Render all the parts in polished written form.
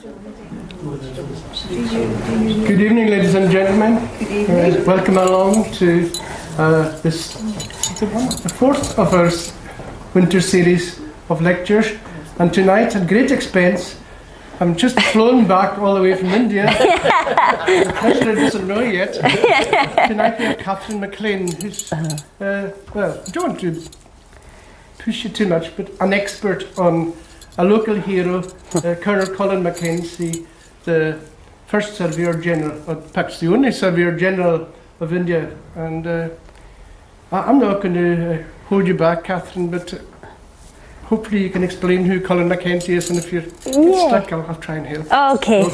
Good evening, ladies and gentlemen. Good evening. Welcome along to the fourth of our winter series of lectures. And tonight, at great expense, I'm just flown back all the way from India. The president doesn't know yet. Tonight we have Catherine Maclean, who's, well, I don't want to push you too much, but an expert on a local hero, Col Colin Mackenzie, the first Surveyor General, or perhaps the only Surveyor General of India. And I'm not going to hold you back, Catherine, but hopefully you can explain who Colin Mackenzie is, and if you're stuck, I'll try and help.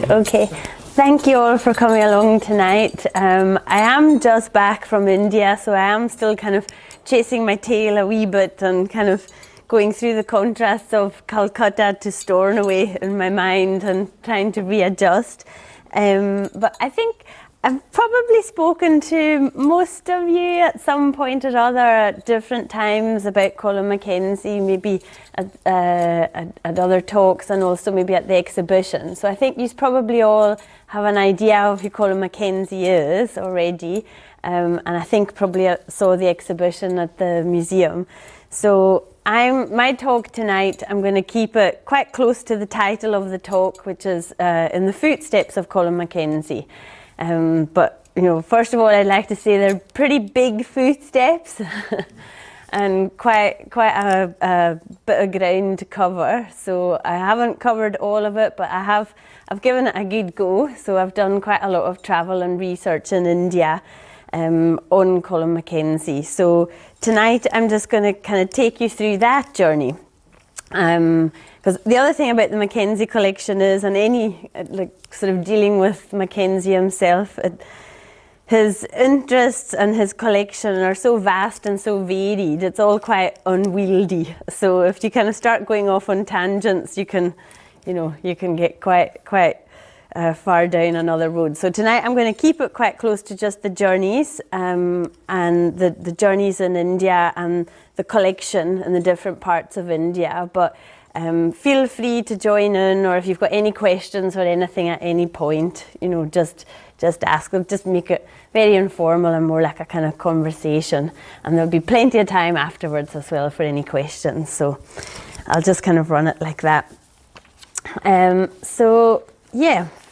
Okay. Thank you all for coming along tonight. I am just back from India, so I am still kind of chasing my tail a wee bit and kind of going through the contrasts of Calcutta to Stornoway in my mind and trying to readjust. But I think I've probably spoken to most of you at some point or other at different times about Colin Mackenzie, maybe at other talks and also maybe at the exhibition. So I think you probably all have an idea of who Colin Mackenzie is already. And I think probably saw the exhibition at the museum. So my talk tonight, I'm going to keep it quite close to the title of the talk, which is In the Footsteps of Colin Mackenzie. But, you know, first of all, I'd like to say they're pretty big footsteps and quite a bit of ground to cover. So I haven't covered all of it, but I've given it a good go. So I've done quite a lot of travel and research in India on Colin Mackenzie. So tonight I'm just going to kind of take you through that journey. Because the other thing about the Mackenzie collection is, and any sort of dealing with Mackenzie himself, his interests and his collection are so vast and so varied, it's all quite unwieldy. So if you kind of start going off on tangents, you can get quite far down another road. So tonight I'm going to keep it quite close to just the journeys and the journeys in India and the collection in the different parts of India. But feel free to join in, or if you've got any questions or anything at any point, just ask them. Just make it very informal and more like a kind of conversation. And there'll be plenty of time afterwards as well for any questions. So I'll just kind of run it like that.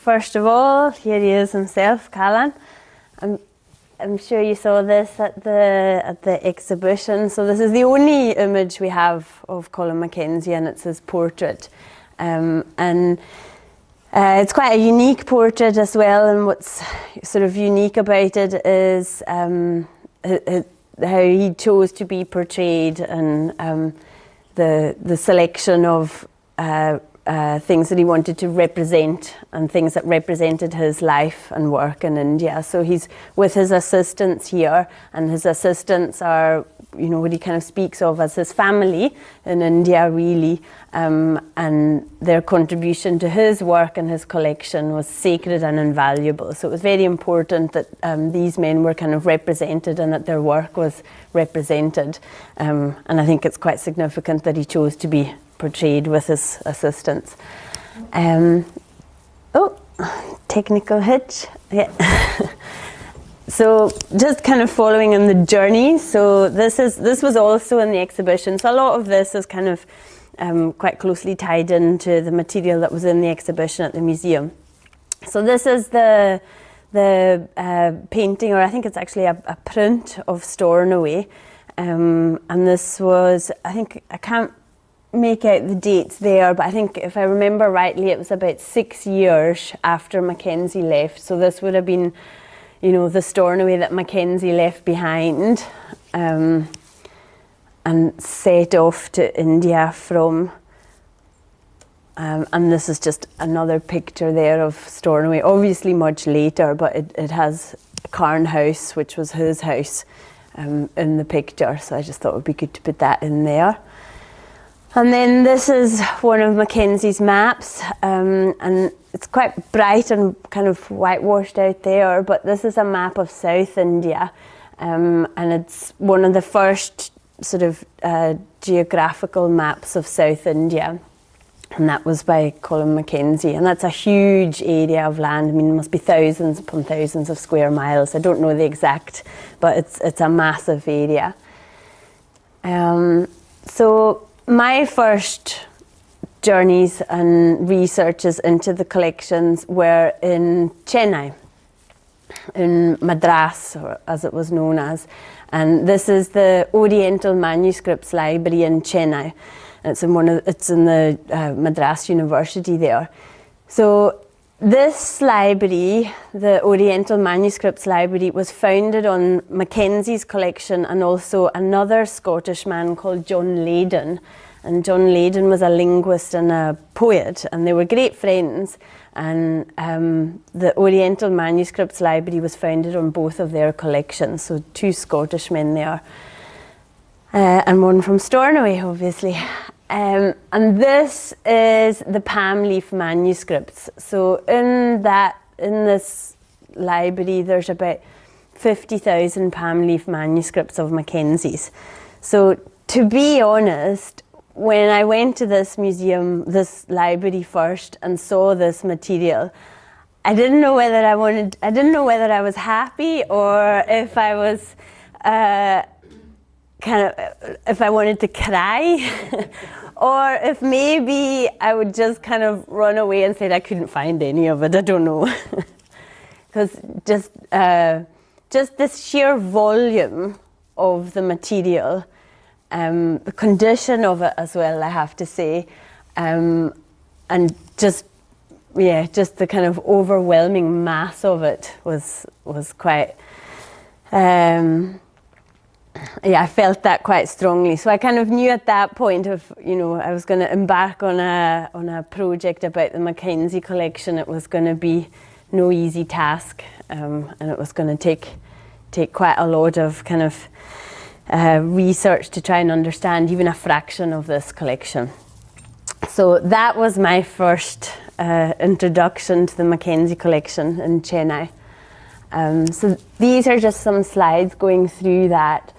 First of all, here he is himself, Colin. I'm sure you saw this at the exhibition. So this is the only image we have of Colin Mackenzie, and it's his portrait. It's quite a unique portrait as well, and what's sort of unique about it is how he chose to be portrayed, and the selection of things that he wanted to represent and things that represented his life and work in India. So he's with his assistants here, and his assistants are, what he kind of speaks of as his family in India, really, and their contribution to his work and his collection was sacred and invaluable. So it was very important that these men were kind of represented and that their work was represented. And I think it's quite significant that he chose to be portrayed with his assistants. Technical hitch. Yeah. So just kind of following in the journey. So this was also in the exhibition. So a lot of this is kind of quite closely tied into the material that was in the exhibition at the museum. So this is the painting, or I think it's actually a print of Stornoway. And this was, I can't make out the dates there, but I think if I remember rightly, it was about 6 years after Mackenzie left. So this would have been, the Stornoway that Mackenzie left behind, and set off to India from. And this is just another picture there of Stornoway, obviously much later, but it has Carn House, which was his house, in the picture. So I just thought it would be good to put that in there. And then this is one of Mackenzie's maps, and it's quite bright and kind of whitewashed out there, but this is a map of South India, and it's one of the first sort of geographical maps of South India. and that was by Colin Mackenzie, and that's a huge area of land. I mean, it must be thousands upon thousands of square miles. I don't know the exact, but it's a massive area. So my first journeys and researches into the collections were in Chennai, in Madras, or as it was known as, and this is the Oriental Manuscripts Library in Chennai. It's in the Madras University there. So this library, the Oriental Manuscripts Library, was founded on Mackenzie's collection and also another Scottish man called John Leyden. And John Leyden was a linguist and a poet, and they were great friends. And the Oriental Manuscripts Library was founded on both of their collections, so two Scottish men there. And one from Stornoway, obviously. And this is the palm leaf manuscripts. So in this library, there's about 50,000 palm leaf manuscripts of Mackenzies. So to be honest, when I went to this museum, this library first, and saw this material, I didn't know whether I was happy or if I was if I wanted to cry, or if maybe I would just kind of run away and say I couldn't find any of it. I don't know, because just this sheer volume of the material, the condition of it as well, I have to say, and just the kind of overwhelming mass of it was quite. I felt that quite strongly. So I kind of knew at that point I was going to embark on a project about the Mackenzie collection. It was going to be no easy task, and it was going to take quite a lot of kind of research to try and understand even a fraction of this collection. So that was my first introduction to the Mackenzie collection in Chennai. So these are just some slides going through that.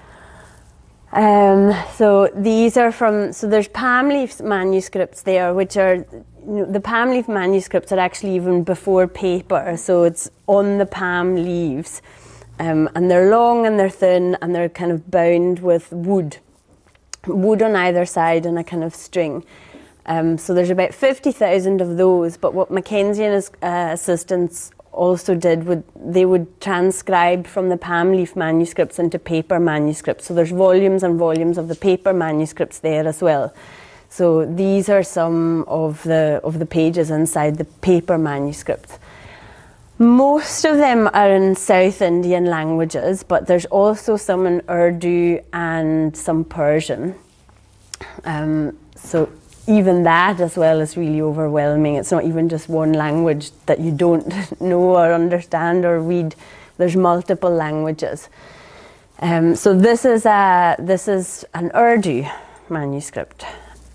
So these are so there's palm leaf manuscripts there, which are, the palm leaf manuscripts are actually even before paper, so it's on the palm leaves, and they're long and they're thin and they're kind of bound with wood on either side and a kind of string. So there's about 50,000 of those, but what Mackenzie and his assistants also did, they would transcribe from the palm leaf manuscripts into paper manuscripts. So there's volumes and volumes of the paper manuscripts there as well. So these are some of the pages inside the paper manuscripts. Most of them are in South Indian languages, but there's also some in Urdu and some Persian. So even that as well is really overwhelming. It's not even just one language that you don't know or understand or read. There's multiple languages. So this is an Urdu manuscript.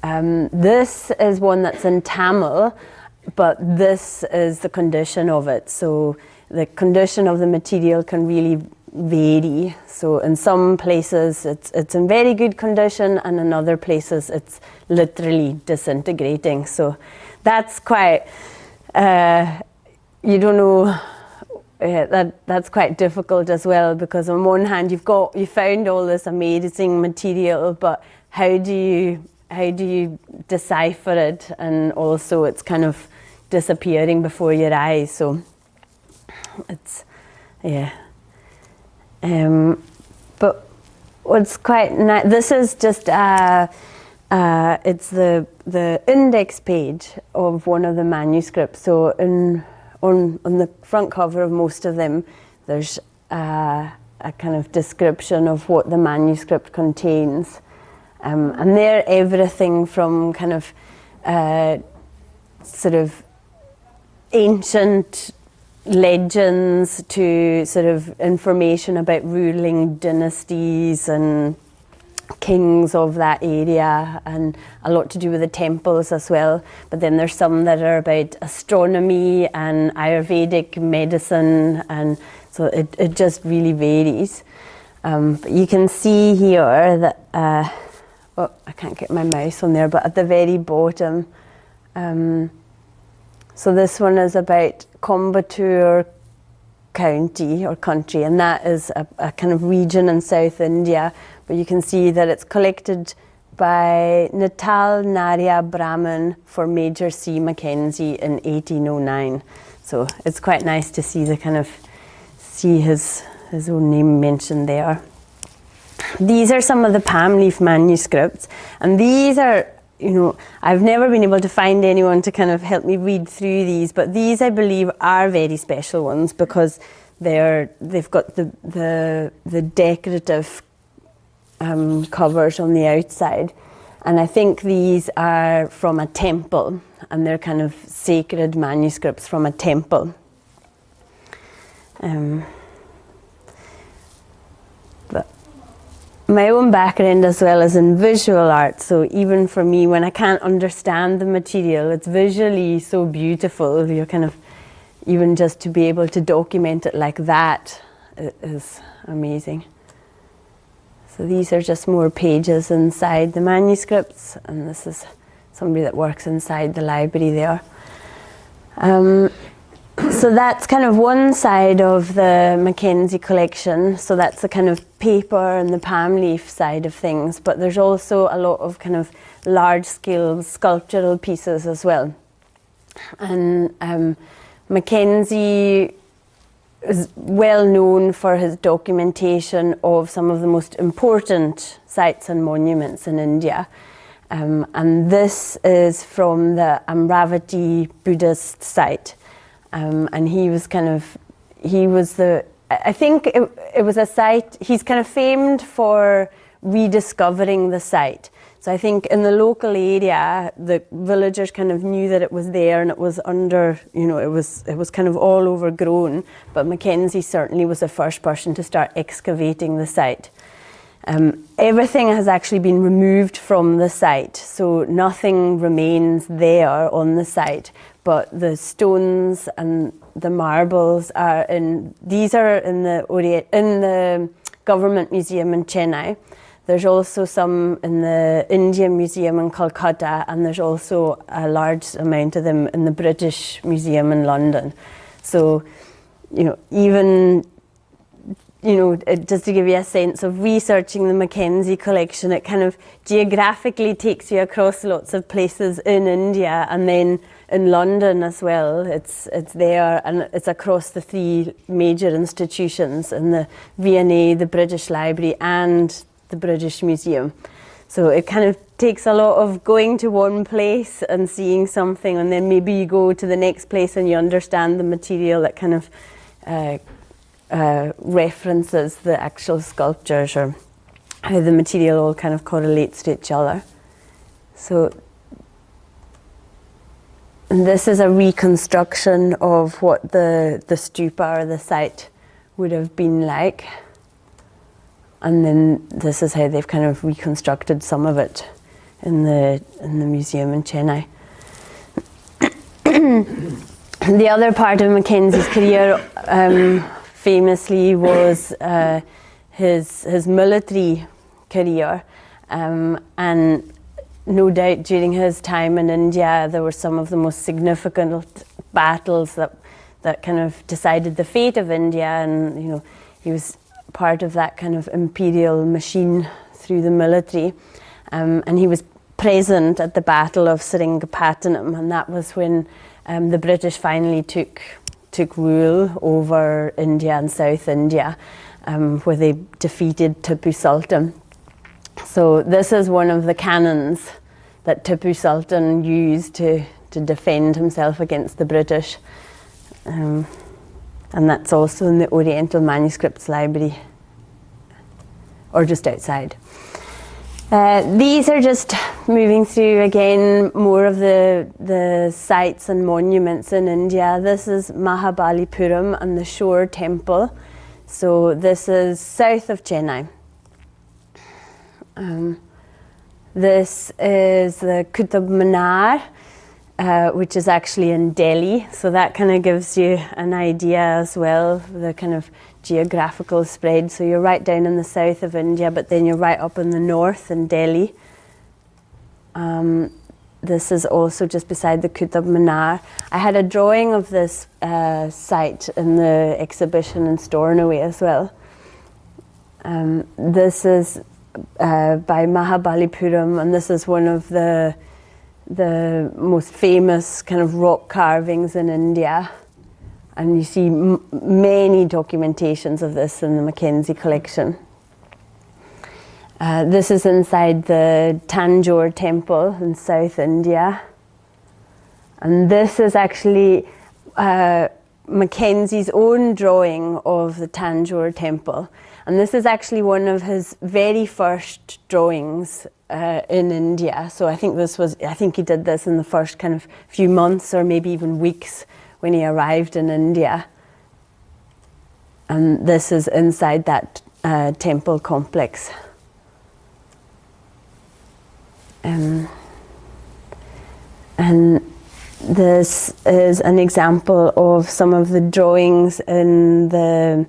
This is one that's in Tamil, but this is the condition of it. So the condition of the material can really vary. So in some places it's in very good condition, and in other places it's literally disintegrating. So that's quite, you don't know, that's quite difficult as well, because on one hand you found all this amazing material, but how do you decipher it? And also it's kind of disappearing before your eyes. So it's, yeah. But what's quite nice, this is just it's the index page of one of the manuscripts. So on the front cover of most of them, there's a kind of description of what the manuscript contains, and they're everything from kind of sort of ancient legends to sort of information about ruling dynasties and kings of that area, and a lot to do with the temples as well. But then there's some that are about astronomy and Ayurvedic medicine, and so it just really varies. But you can see here that, I can't get my mouse on there, but at the very bottom So this one is about Coimbatore County or country, and that is a kind of region in South India. But you can see that it's collected by Natal Narya Brahman for Major C. Mackenzie in 1809. So it's quite nice to see his own name mentioned there. These are some of the palm leaf manuscripts, and these are, I've never been able to find anyone to kind of help me read through these, but these I believe are very special ones because they've got the decorative covers on the outside, and I think these are from a temple, and they're kind of sacred manuscripts from a temple. But my own background as well is in visual art, so even for me, when I can't understand the material, it's visually so beautiful. You're kind of, even just to be able to document it like that is amazing. So these are just more pages inside the manuscripts, and this is somebody that works inside the library there. So that's kind of one side of the Mackenzie collection. So that's the kind of paper and the palm leaf side of things. But there's also a lot of kind of large-scale sculptural pieces as well. And Mackenzie is well known for his documentation of some of the most important sites and monuments in India. And this is from the Amravati Buddhist site. And he was I think it was a site, he's kind of famed for rediscovering the site. So I think in the local area, the villagers kind of knew that it was there, and it was under, it was kind of all overgrown, but Mackenzie certainly was the first person to start excavating the site. Everything has actually been removed from the site, so nothing remains there on the site, but the stones and the marbles are in the Government Museum in Chennai. There's also some in the Indian Museum in Calcutta, and there's also a large amount of them in the British Museum in London. So, just to give you a sense of researching the Mackenzie collection, it kind of geographically takes you across lots of places in India, and then in London as well. It's there, and it's across the three major institutions in the V&A, the British Library, and the British Museum. So it kind of takes a lot of going to one place and seeing something, and then maybe you go to the next place and you understand the material that kind of references the actual sculptures, or how the material all kind of correlates to each other. So and this is a reconstruction of what the stupa or the site would have been like. And then this is how they've kind of reconstructed some of it in the museum in Chennai. The other part of Mackenzie's career famously was his military career, and no doubt during his time in India there were some of the most significant battles that kind of decided the fate of India, and he was part of that kind of imperial machine through the military, and he was present at the Battle of Seringapatanam, and that was when the British finally took rule over India and South India, where they defeated Tipu Sultan. So this is one of the cannons that Tipu Sultan used to defend himself against the British. And that's also in the Oriental Manuscripts Library, or just outside. These are just moving through again more of the sites and monuments in India. This is Mahabalipuram and the Shore Temple. So this is south of Chennai. This is the Qutub Minar, which is actually in Delhi. So that kind of gives you an idea as well, the kind of geographical spread. So you're right down in the south of India, but then you're right up in the north in Delhi. this is also just beside the Qutb Minar. I had a drawing of this site in the exhibition in Stornoway as well. This is by Mahabalipuram, and this is one of the most famous kind of rock carvings in India. And you see many documentations of this in the Mackenzie collection. This is inside the Tanjore temple in South India. And this is actually Mackenzie's own drawing of the Tanjore temple. And this is actually one of his very first drawings in India. So I think he did this in the first kind of few months or maybe even weeks when he arrived in India. And this is inside that temple complex. And this is an example of some of the drawings in the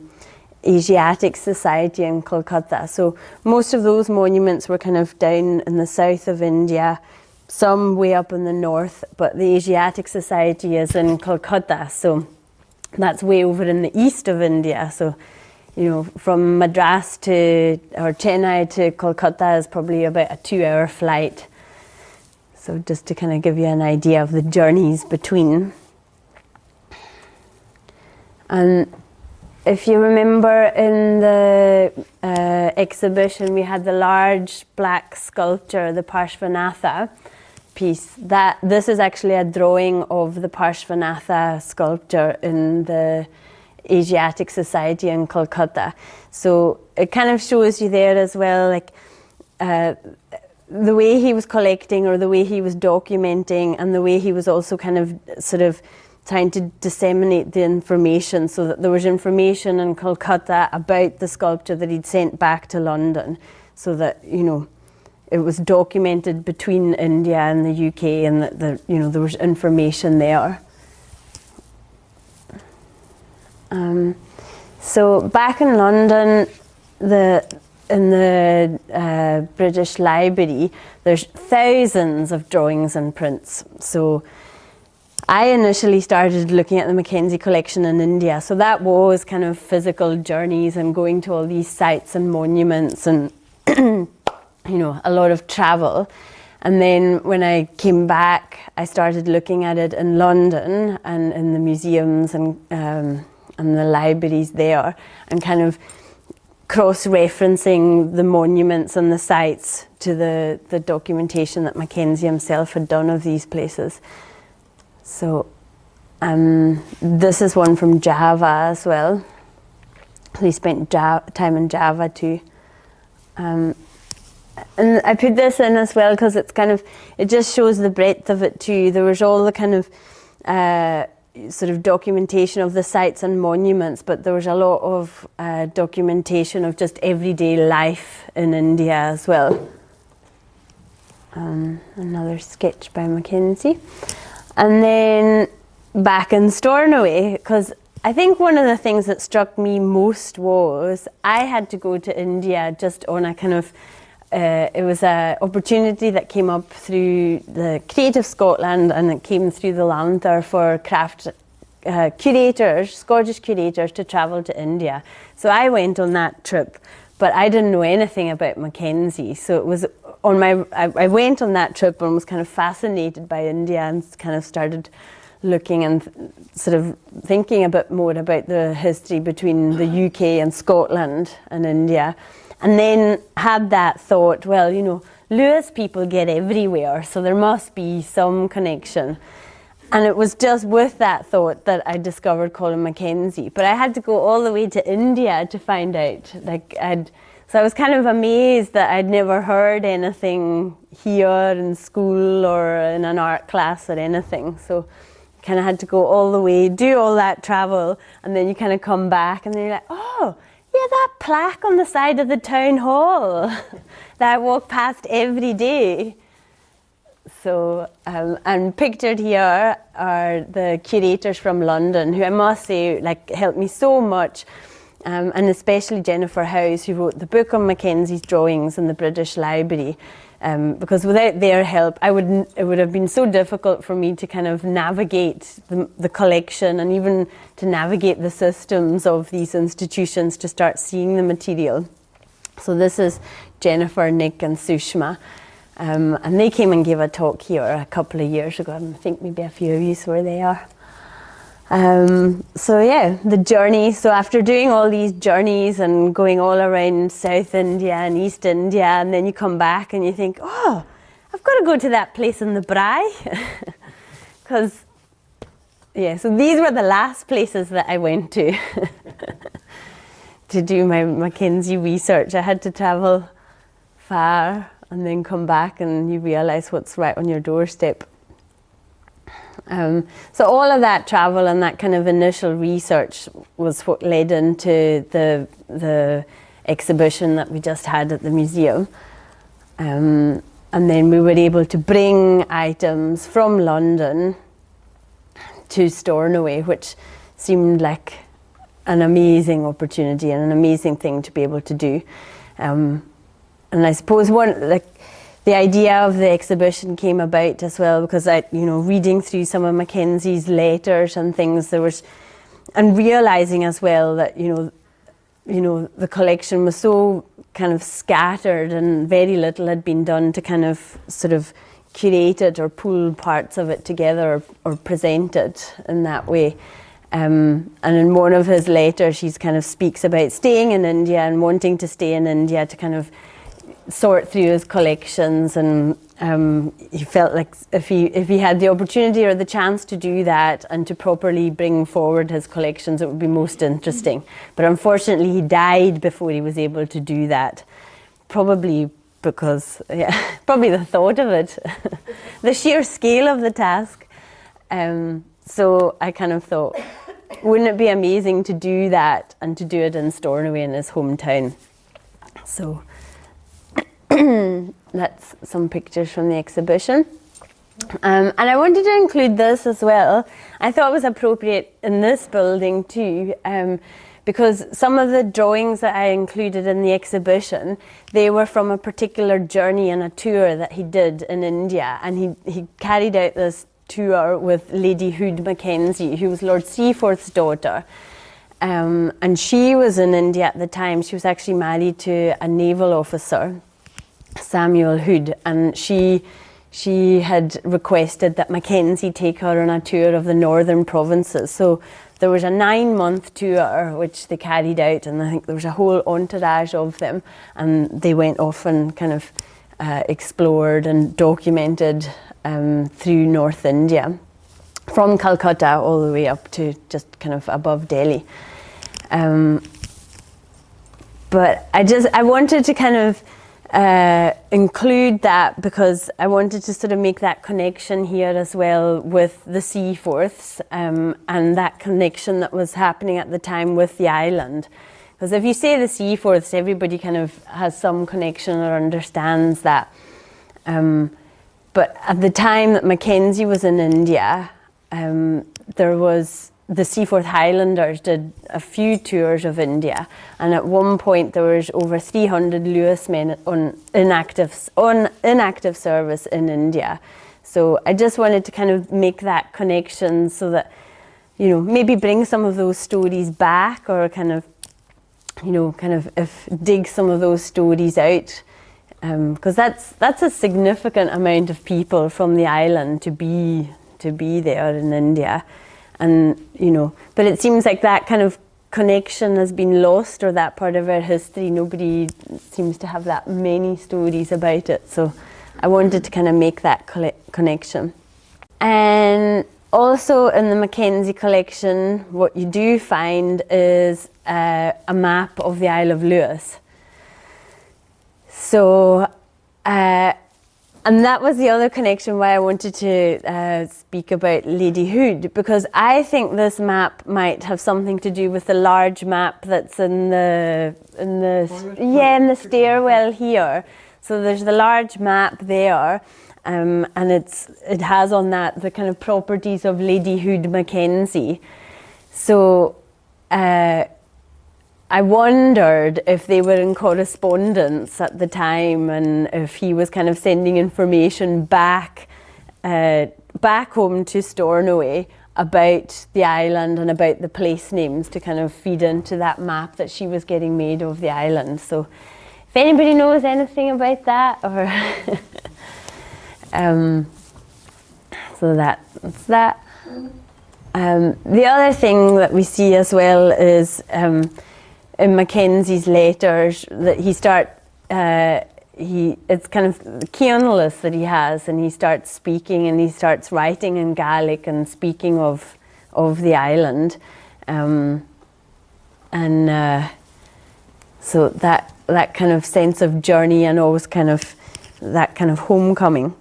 Asiatic Society in Calcutta. So most of those monuments were kind of down in the south of India, some way up in the north, but the Asiatic Society is in Calcutta, so that's way over in the east of India. So, you know, from Madras or Chennai to Calcutta is probably about a 2-hour flight. So just to kind of give you an idea of the journeys between. And if you remember in the exhibition, we had the large black sculpture, the Parshvanatha piece. This is actually a drawing of the Parshvanatha sculpture in the Asiatic Society in Calcutta. So it kind of shows you there as well, like the way he was collecting or the way he was documenting, and the way he was also kind of sort of trying to disseminate the information, so that there was information in Calcutta about the sculpture that he'd sent back to London, so that, you know, it was documented between India and the UK, and that there was information there. So back in London, in the British Library, there's thousands of drawings and prints. So I initially started looking at the Mackenzie collection in India. So that was kind of physical journeys and going to all these sites and monuments and, you know, a lot of travel. And then when I came back, I started looking at it in London and in the museums and the libraries there, and kind of cross-referencing the monuments and the sites to the documentation that Mackenzie himself had done of these places. So this is one from Java as well. He spent time in Java too. And I put this in as well because it's kind of, it just shows the breadth of it too. There was all the kind of sort of documentation of the sites and monuments, but there was a lot of documentation of just everyday life in India as well. Another sketch by Mackenzie. And then back in Stornoway, because I think one of the things that struck me most was I had to go to India just on a kind of, it was an opportunity that came up through the Creative Scotland, and it came through the An Lanntair for craft curators, Scottish curators, to travel to India. So I went on that trip, but I didn't know anything about Mackenzie. So it was on my, I went on that trip and was kind of fascinated by India, and kind of started looking and sort of thinking a bit more about the history between the UK and Scotland and India. And then had that thought, well, you know, Lewis people get everywhere, so there must be some connection. And it was just with that thought that I discovered Colin Mackenzie. But I had to go all the way to India to find out. So I was kind of amazed that I'd never heard anything here in school or in an art class or anything. So kind of had to go all the way, do all that travel, and then you kind of come back and then you're like, oh, yeah, that plaque on the side of the town hall that I walk past every day. So, and pictured here are the curators from London, who I must say, like, helped me so much, and especially Jennifer Howes, who wrote the book on Mackenzie's drawings in the British Library. because without their help, it would have been so difficult for me to kind of navigate the collection and even to navigate the systems of these institutions to start seeing the material. So this is Jennifer, Nick and Sushma. And they came and gave a talk here a couple of years ago, and I think maybe a few of you were there. So yeah, the journey. So after doing all these journeys and going all around South India and East India, and then you come back and you think, oh, I've got to go to that place in the Brai. Because, yeah, so these were the last places that I went to to do my Mackenzie research. I had to travel far and then come back and you realise what's right on your doorstep. So all of that travel and that kind of initial research was what led into the exhibition that we just had at the museum. And then we were able to bring items from London to Stornoway, which seemed like an amazing opportunity and an amazing thing to be able to do. And I suppose the idea of the exhibition came about as well because reading through some of Mackenzie's letters and things, and realizing as well that the collection was so kind of scattered and very little had been done to kind of sort of curate it or pull parts of it together or present it in that way. And in one of his letters, he kind of speaks about staying in India and wanting to stay in India to kind of sort through his collections, and he felt like if he had the opportunity or the chance to do that and to properly bring forward his collections, it would be most interesting. But unfortunately, he died before he was able to do that. Probably because, probably the thought of it, the sheer scale of the task. So I kind of thought, wouldn't it be amazing to do that and to do it in Stornoway in his hometown? So that's some pictures from the exhibition. And I wanted to include this as well. I thought it was appropriate in this building too, because some of the drawings that I included in the exhibition, they were from a particular journey and a tour that he did in India. And he carried out this tour with Lady Hood Mackenzie, who was Lord Seaforth's daughter. And she was in India at the time. She was actually married to a naval officer, Samuel Hood, and she had requested that Mackenzie take her on a tour of the northern provinces. So there was a 9-month tour which they carried out, and I think there was a whole entourage of them, and they went off and kind of explored and documented through North India, from Calcutta all the way up to just kind of above Delhi. But I wanted to kind of include that because I wanted to sort of make that connection here as well with the Seaforths, and that connection that was happening at the time with the island. Because if you say the Seaforths, everybody kind of has some connection or understands that. But at the time that Mackenzie was in India, there was the Seaforth Highlanders did a few tours of India, and at one point there was over 300 Lewis men on inactive service in India. So I just wanted to kind of make that connection so that, maybe bring some of those stories back, or kind of dig some of those stories out, because that's a significant amount of people from the island to be there in India. And, but it seems like that kind of connection has been lost, or that part of our history. Nobody seems to have that many stories about it. So I wanted to kind of make that connection. And also in the Mackenzie collection, what you do find is a map of the Isle of Lewis. So, and that was the other connection why I wanted to speak about Lady Hood, because I think this map might have something to do with the large map that's in the stairwell here. So there's the large map there, and it has on that the kind of properties of Lady Hood Mackenzie. So I wondered if they were in correspondence at the time, and if he was kind of sending information back home to Stornoway about the island and about the place names to kind of feed into that map that she was getting made of the island. So if anybody knows anything about that, or so that's that. The other thing that we see as well is in Mackenzie's letters that it's kind of Keonless that he has, and he starts speaking and he starts writing in Gaelic and speaking of the island, so that kind of sense of journey and always kind of that kind of homecoming.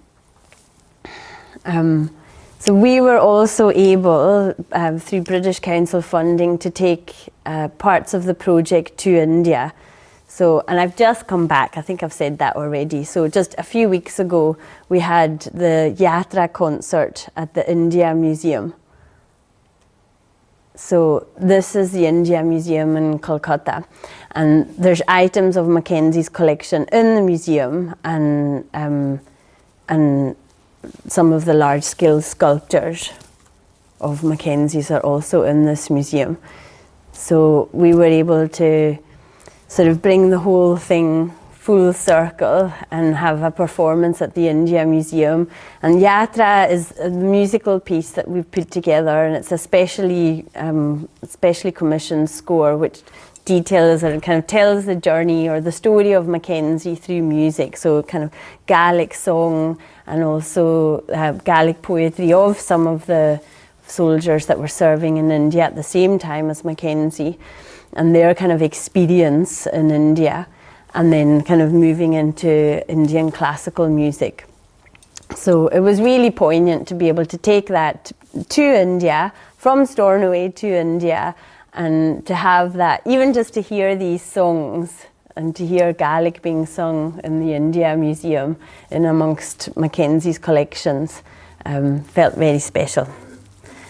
So we were also able, through British Council funding, to take parts of the project to India. So, and I've just come back, I think I've said that already. So just a few weeks ago, we had the Yatra concert at the India Museum. So this is the India Museum in Calcutta. And there's items of Mackenzie's collection in the museum, and some of the large-scale sculptures of Mackenzie's are also in this museum. So we were able to sort of bring the whole thing full circle and have a performance at the India Museum. And Yatra is a musical piece that we've put together, and it's a specially commissioned score which details and kind of tells the journey or the story of Mackenzie through music. So kind of Gaelic song and also Gaelic poetry of some of the soldiers that were serving in India at the same time as Mackenzie, and their kind of experience in India, and then kind of moving into Indian classical music. So it was really poignant to be able to take that to India, from Stornoway to India, and to have that, even just to hear these songs and to hear Gaelic being sung in the India Museum in amongst Mackenzie's collections, felt very special.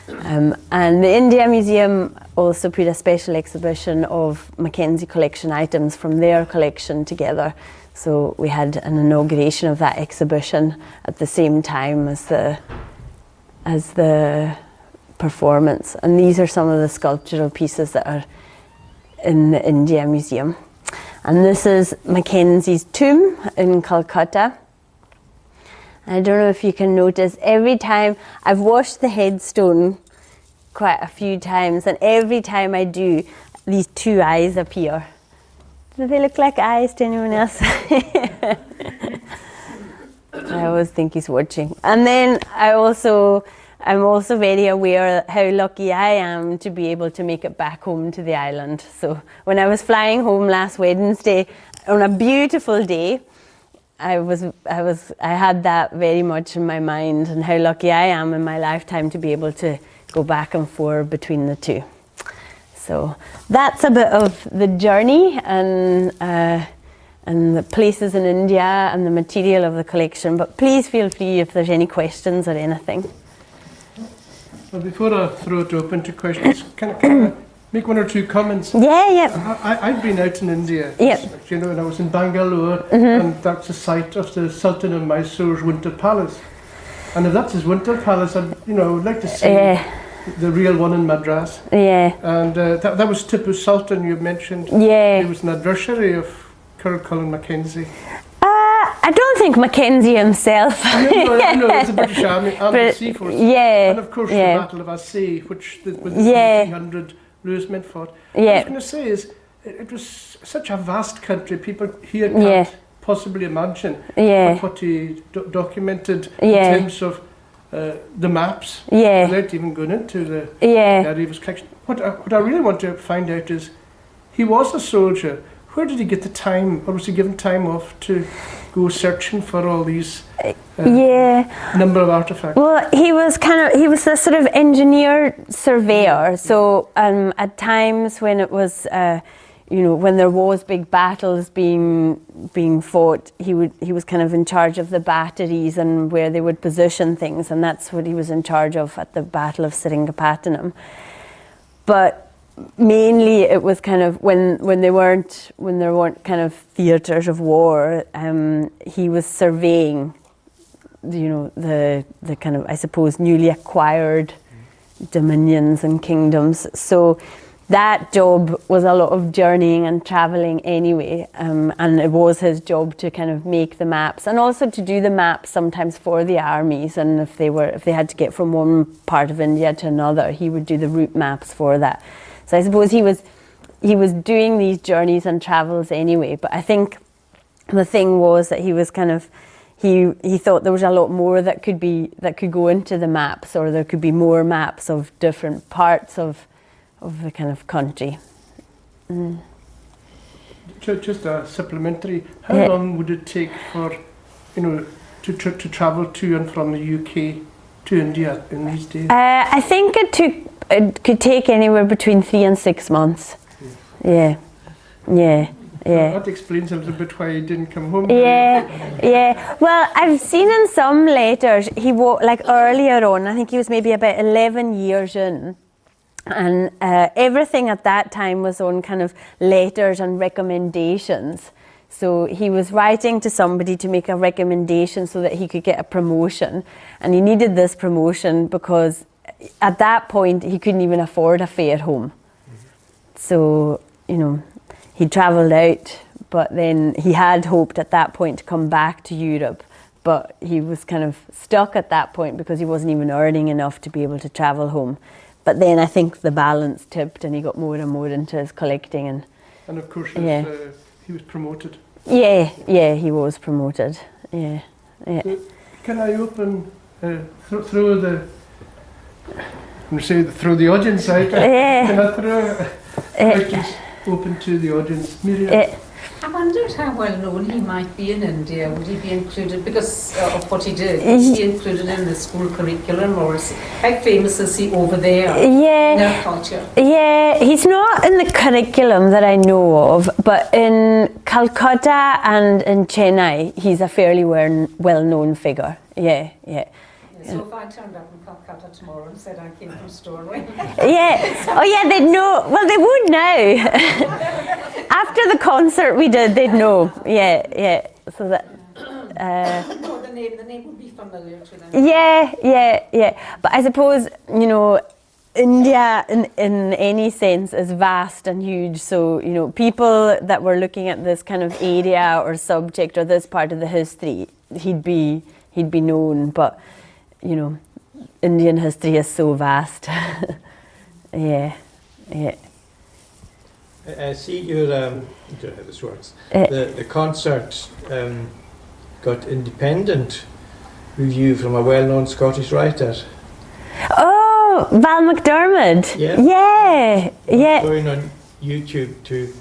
And the India Museum also put a special exhibition of Mackenzie collection items from their collection together. So we had an inauguration of that exhibition at the same time as the performance. And these are some of the sculptural pieces that are in the India Museum. And this is Mackenzie's tomb in Calcutta. I don't know if you can notice, every time I've washed the headstone quite a few times, and every time I do, these two eyes appear. Do they look like eyes to anyone else? I always think he's watching. And then I'm also very aware how lucky I am to be able to make it back home to the island. So when I was flying home last Wednesday on a beautiful day, I had that very much in my mind, and how lucky I am in my lifetime to be able to go back and forth between the two. So that's a bit of the journey and the places in India and the material of the collection. But please feel free if there's any questions or anything. Well, before I throw it open to questions, can I make one or two comments? Yeah. I've been out in India, Yep. you know, and I was in Bangalore, and that's the site of the Sultan of Mysore's Winter Palace. And if that's his Winter Palace, I'd like to see the real one in Madras. Yeah. And that was Tipu Sultan you mentioned. Yeah. He was an adversary of Col Colin Mackenzie. I don't think Mackenzie himself. No, it was a British Army Sea Force. Yeah. And of course the Battle of Assay, which the 1800 Louismen fought. What I was going to say is, it was such a vast country, people here can't possibly imagine what he documented in terms of the maps, without even going into the area of his collection. What I really want to find out is, he was a soldier. Where did he get the time, or was he given time off to go searching for all these number of artifacts? Well, he was a sort of engineer surveyor. So at times when it was, when there was big battles being fought, he was kind of in charge of the batteries and where they would position things, and that's what he was in charge of at the Battle of Seringapatanam. But mainly it was kind of when there weren't kind of theatres of war. He was surveying, the kind of, I suppose, newly acquired dominions and kingdoms. So that job was a lot of journeying and travelling anyway, and it was his job to kind of make the maps and also to do the maps sometimes for the armies. And if they had to get from one part of India to another, he would do the route maps for that. So I suppose he was doing these journeys and travels anyway. But I think the thing was that he was kind of he thought there was a lot more that could go into the maps, or there could be more maps of different parts of the kind of country. Just a supplementary, how long would it take for, to travel to and from the UK to India in these days? I think it could take anywhere between 3 and 6 months. Yeah. That explains a little bit why he didn't come home. Yeah. Well, I've seen in some letters, like earlier on, I think he was maybe about 11 years in. And everything at that time was on kind of letters and recommendations. So he was writing to somebody to make a recommendation so that he could get a promotion. And he needed this promotion because at that point he couldn't even afford a fare home. So, he travelled out, but then he had hoped at that point to come back to Europe. But he was kind of stuck at that point because he wasn't even earning enough to be able to travel home. But then I think the balance tipped and he got more and more into his collecting. And of course, he was promoted. Yeah, he was promoted. Yeah. So can I open throw the audience out? Can I throw questions open to the audience? Miriam? I wondered how well known he might be in India. Would he be included, because of what he did, is he included in the school curriculum, or how famous is he over there in their culture? Yeah, he's not in the curriculum that I know of, but in Calcutta and in Chennai, he's a fairly well-known figure. Yeah. So if I turned up in Calcutta tomorrow and said I came from Stornoway. They'd know. Well, they would now. After the concert we did, they'd know. Yeah. So that. No, the name would be familiar to them. Yeah. But I suppose, India in any sense is vast and huge. So, people that were looking at this kind of area or subject or this part of the history, he'd be known. But Indian history is so vast. Yeah. I see your, I don't know how this works, the concert got independent review from a well-known Scottish writer. Oh, Val McDermid. Yeah. Going on YouTube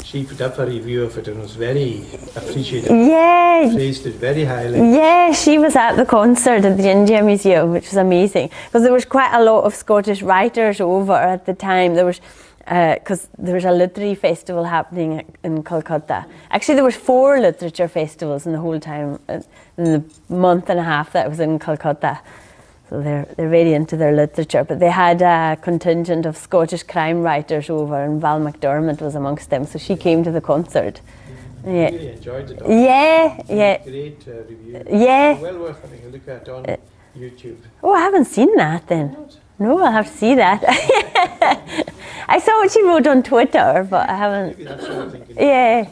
she put up a review of it and was very appreciative. Yeah. Praised it very highly. Yeah, she was at the concert at the India Museum, which was amazing. Because there was quite a lot of Scottish writers over at the time. There was, because there was a literary festival happening in Calcutta. Actually, there was 4 literature festivals in the whole time, in the month and a half that I was in Calcutta. So they're very into their literature, but they had a contingent of Scottish crime writers over, and Val McDermid was amongst them. So she came to the concert. I really enjoyed it. Yeah. Great review. Yeah. Well worth having a look at on YouTube. Oh, I haven't seen that then. No, I'll have to see that. I saw what she wrote on Twitter, but I haven't. Maybe that's what I'm thinking. Yeah.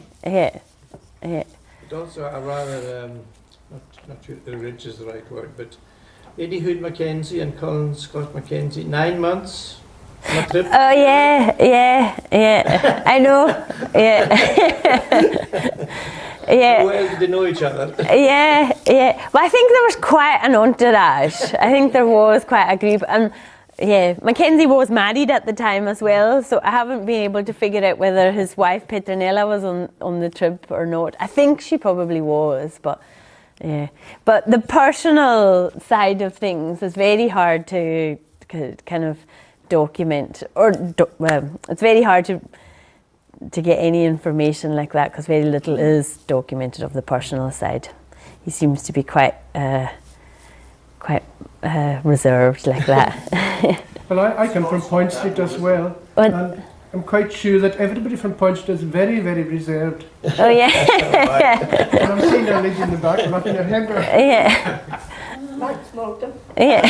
But also a rather, not sure rich is the right word, but Eddie Hood Mackenzie and Colin Scott Mackenzie, 9 months on a trip. Oh yeah. I know. Yeah. How well did they know each other? Yeah. Well, I think there was quite an entourage. I think there was quite a group, and Mackenzie was married at the time as well, so I haven't been able to figure out whether his wife Petronella was on the trip or not. I think she probably was, but. Yeah, but the personal side of things is very hard to kind of document, it's very hard to get any information like that because very little is documented of the personal side. He seems to be quite quite reserved like that. Well, I come from Point Street as well, and I'm quite sure that everybody from Point Street is very, very reserved. Oh yeah. And I'm seeing a lady in the back laughing her head off. Yeah. Yeah.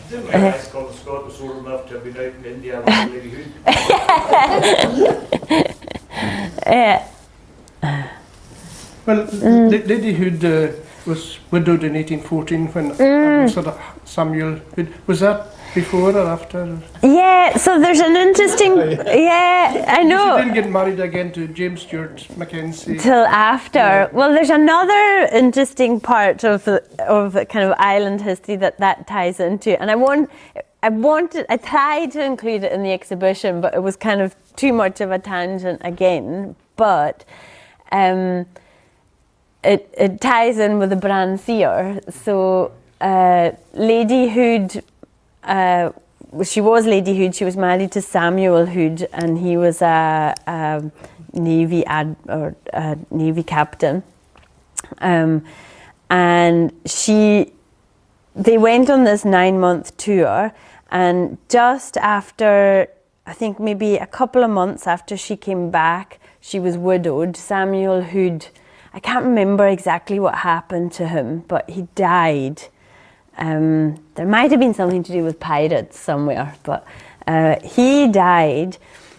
Didn't realise Colin Scott was old enough to have been out in India with Lady Hood. Yeah. Well, Lady Hood was widowed in 1814 when sort of Samuel Hood. Was that before or after? Yeah, so there's an interesting, yeah, I know. She didn't get married again to James Stewart Mackenzie. Till after. Yeah. Well, there's another interesting part of kind of island history that ties into, and I tried to include it in the exhibition, but it was kind of too much of a tangent again. But it ties in with the Bran Seer. So Lady Hood, she was Lady Hood. She was married to Samuel Hood, and he was a navy captain. And they went on this 9-month tour, and just after, I think maybe a couple of months after she came back, she was widowed. Samuel Hood, I can't remember exactly what happened to him, but he died. There might have been something to do with pirates somewhere, but he died,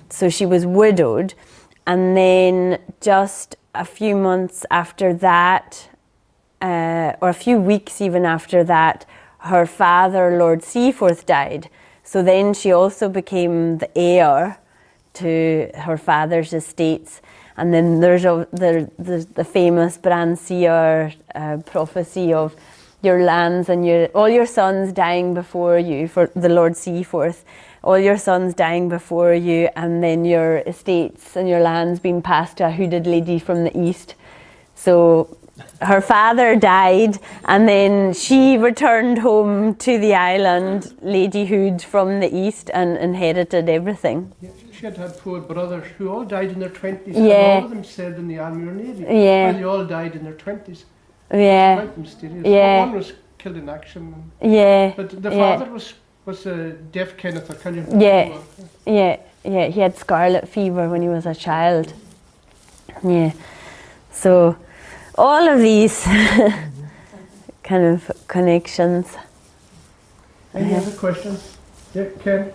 so she was widowed. And then just a few months after that, or a few weeks even after that, her father, Lord Seaforth, died. So then she also became the heir to her father's estates. And then there's the famous Bran Seer prophecy of your lands and all your sons dying before you, for the Lord Seaforth, all your sons dying before you, and then your estates and your lands being passed to a hooded lady from the east. So her father died, and then she returned home to the island, Lady Hood from the east, and inherited everything. Yeah, she had 4 brothers who all died in their 20s, Yeah. and all of them served in the army or navy. Yeah. And they all died in their 20s. Yeah. It's quite mysterious. Yeah. One was killed in action. Yeah. But the Yeah. father was deaf Kenneth O'Cullion. Yeah. Yeah. Yeah. He had scarlet fever when he was a child. Yeah. So all of these kind of connections. Any other questions? Yeah, Ken?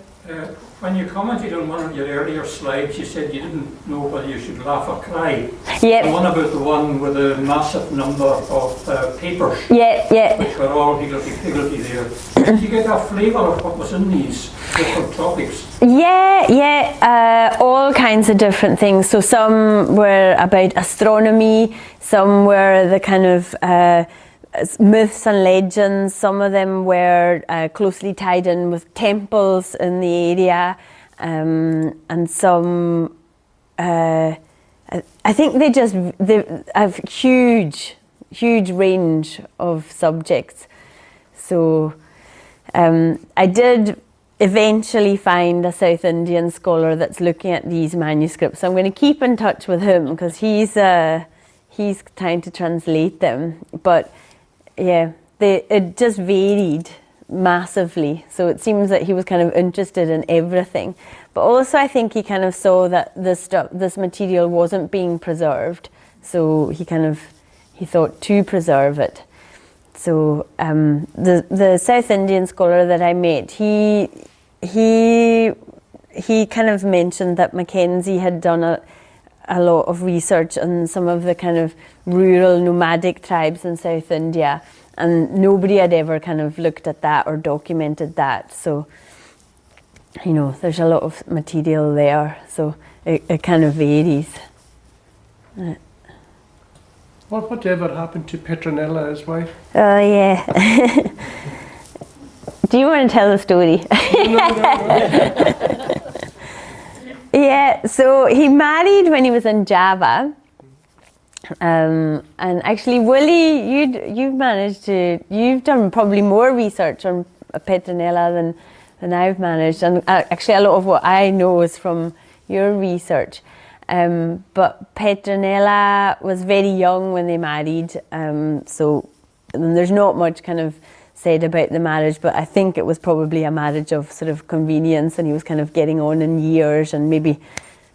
When you commented on one of your earlier slides, you said you didn't know whether you should laugh or cry. Yeah. The one about the one with a massive number of papers, Yeah, yeah. which were all higgledy-piggledy there. Did you get a flavour of what was in these different topics? Yeah, yeah, all kinds of different things. So some were about astronomy, some were the kind of myths and legends. Some of them were closely tied in with temples in the area, and some, I think they have huge range of subjects. So I did eventually find a South Indian scholar that's looking at these manuscripts. I'm going to keep in touch with him because he's trying to translate them. But yeah, it just varied massively. So it seems that he was kind of interested in everything. But also I think he kind of saw that this material wasn't being preserved. So he thought to preserve it. So the South Indian scholar that I met, he kind of mentioned that Mackenzie had done a lot of research on some of the kind of rural nomadic tribes in South India, and nobody had ever kind of looked at that or documented that. So, you know, there's a lot of material there, so it kind of varies. Well, whatever happened to Petronella, his wife? Oh, yeah. Do you want to tell the story? No. Yeah, so he married when he was in Java. And actually, Willie, you've done probably more research on Petronella than I've managed. And actually, a lot of what I know is from your research. But Petronella was very young when they married. So and there's not much kind of said about the marriage, but I think it was probably a marriage of sort of convenience, and he was kind of getting on in years and maybe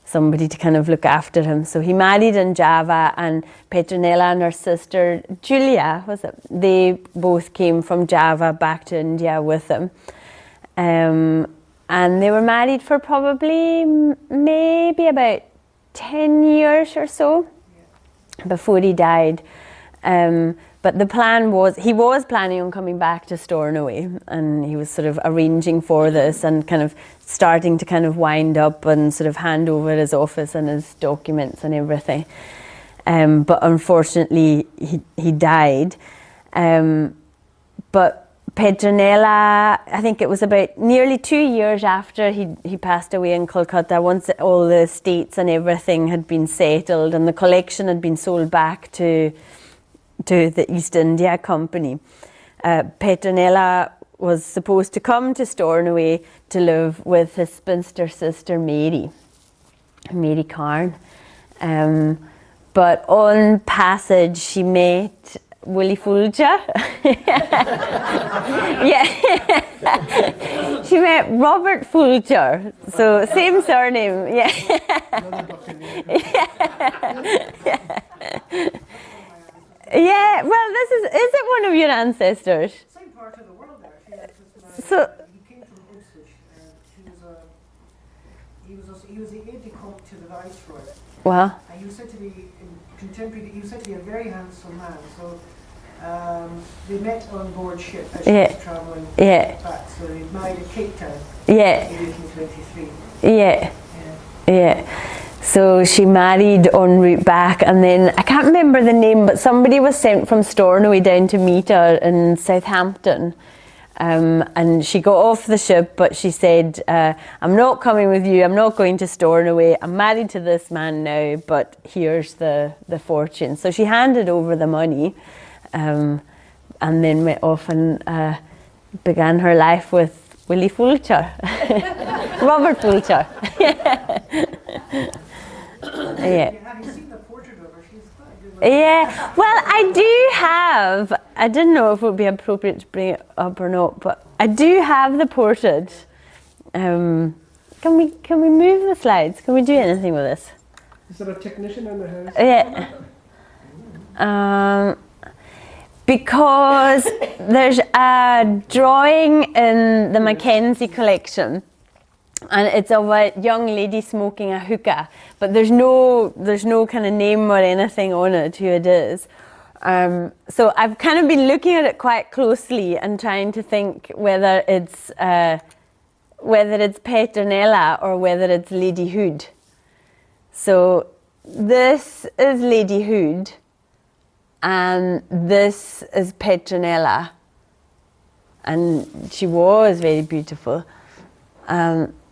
somebody to kind of look after him. So he married in Java, and Petronella and her sister Julia, they both came from Java back to India with him. And they were married for probably maybe about 10 years or so before he died. But the plan was, he was planning on coming back to Stornoway, and he was sort of arranging for this and kind of starting to kind of wind up and sort of hand over his office and his documents and everything. But unfortunately, he died. But Petronella, I think it was about nearly 2 years after he passed away in Calcutta, once all the estates and everything had been settled and the collection had been sold back to the East India Company. Petronella was supposed to come to Stornoway to live with his spinster sister Mary Carn. But on passage she met Willie Fulcher. Yeah. She met Robert Fulcher, so same surname. Yeah. Yeah, well, is it one of your ancestors? Same part of the world, actually. So he came from Ipswich, and he was the aide-de-camp to the Viceroy. Wow. And he was said to be he was said to be a very handsome man. So they met on board ship as she was travelling back. So they married at Cape Town in 1823. Yeah. So she married en route back, and then I can't remember the name, but somebody was sent from Stornoway down to meet her in Southampton. And she got off the ship, but she said, I'm not coming with you, I'm not going to Stornoway, I'm married to this man now, but here's the fortune. So she handed over the money, and then went off and began her life with Willie Fulcher. Robert Fulcher. Yeah. Have you seen the portrait of her? She's quite good. Yeah, well, I do have, I didn't know if it would be appropriate to bring it up or not, but I do have the portrait. Can we move the slides? Can we do anything with this? Is there a technician in the house? Yeah. Because there's a drawing in the Mackenzie collection, and it's of a young lady smoking a hookah, but there's no kind of name or anything on it who it is. So I've kind of been looking at it quite closely and trying to think whether it's Petronella or whether it's Lady Hood. So this is Lady Hood, and this is Petronella, and she was very beautiful.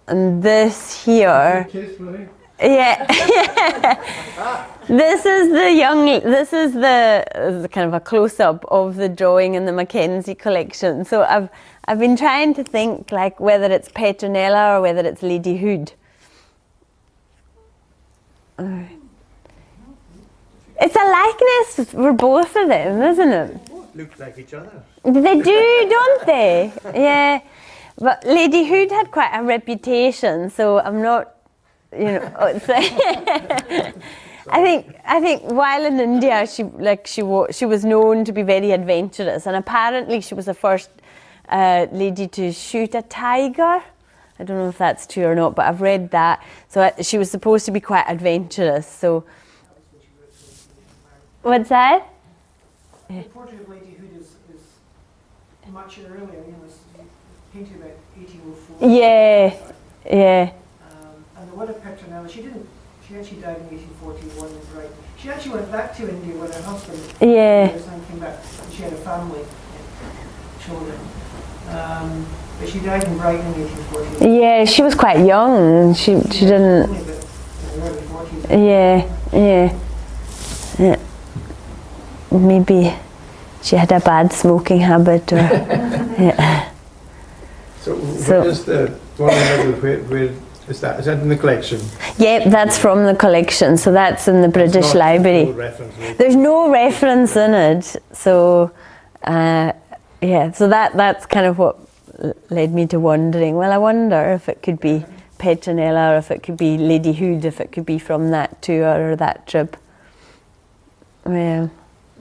And this here, yeah, this is the kind of a close-up of the drawing in the Mackenzie collection. So I've been trying to think like whether it's Petronella or whether it's Lady Hood. It's a likeness for both of them, isn't it? Both look like each other. They do, don't they? Yeah. But Lady Hood had quite a reputation, so I'm not, I think while in India, she was known to be very adventurous, and apparently she was the first lady to shoot a tiger. I don't know if that's true or not, but I've read that. So she was supposed to be quite adventurous. So what's that? The portrait of Lady Hood is much earlier. Painted about 1804. Yeah. And the one of Petronella, she actually died in 1841 in Brighton. She actually went back to India with her husband. And came back. And she had a family and children. But she died in Brighton in 1841. Yeah, she was quite young. She didn't. Only about in the early 40s. Yeah. Maybe she had a bad smoking habit, or yeah. So where is the one in the middle? Where is that? Is that in the collection? Yeah, that's from the collection. So that's in the British Library. No reference. There's no reference in it. So Yeah, so that's kind of what led me to wondering, well, I wonder if it could be Petronella, or if it could be Lady Hood, if it could be from that tour or that trip. Yeah.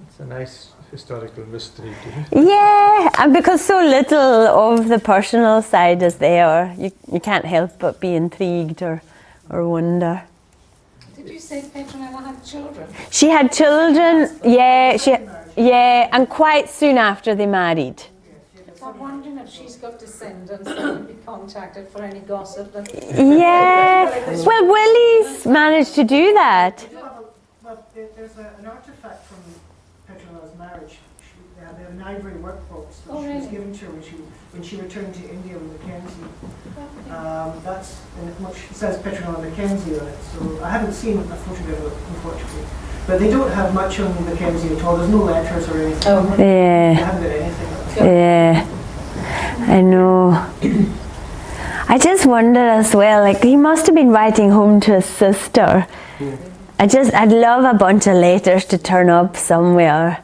It's a nice historical mystery to Yeah, and because so little of the personal side is there, you can't help but be intrigued or wonder. Did you say Petronella had children? She had children, yeah, and quite soon after they married. So I'm wondering if she's got descendants that can be contacted for any gossip. Yeah, well, Willie's managed to do that. Well, there's an artifact from Petronella's marriage. They have an ivory workbox that she was given to her when she returned to India with Mackenzie. That's it says Petronella Mackenzie on it, so I haven't seen a photograph of it, unfortunately. But they don't have much on Mackenzie at all. There's no letters or anything. Yeah. They haven't got anything. Yeah, I know. I just wonder as well, like he must have been writing home to his sister. Yeah. I'd love a bunch of letters to turn up somewhere.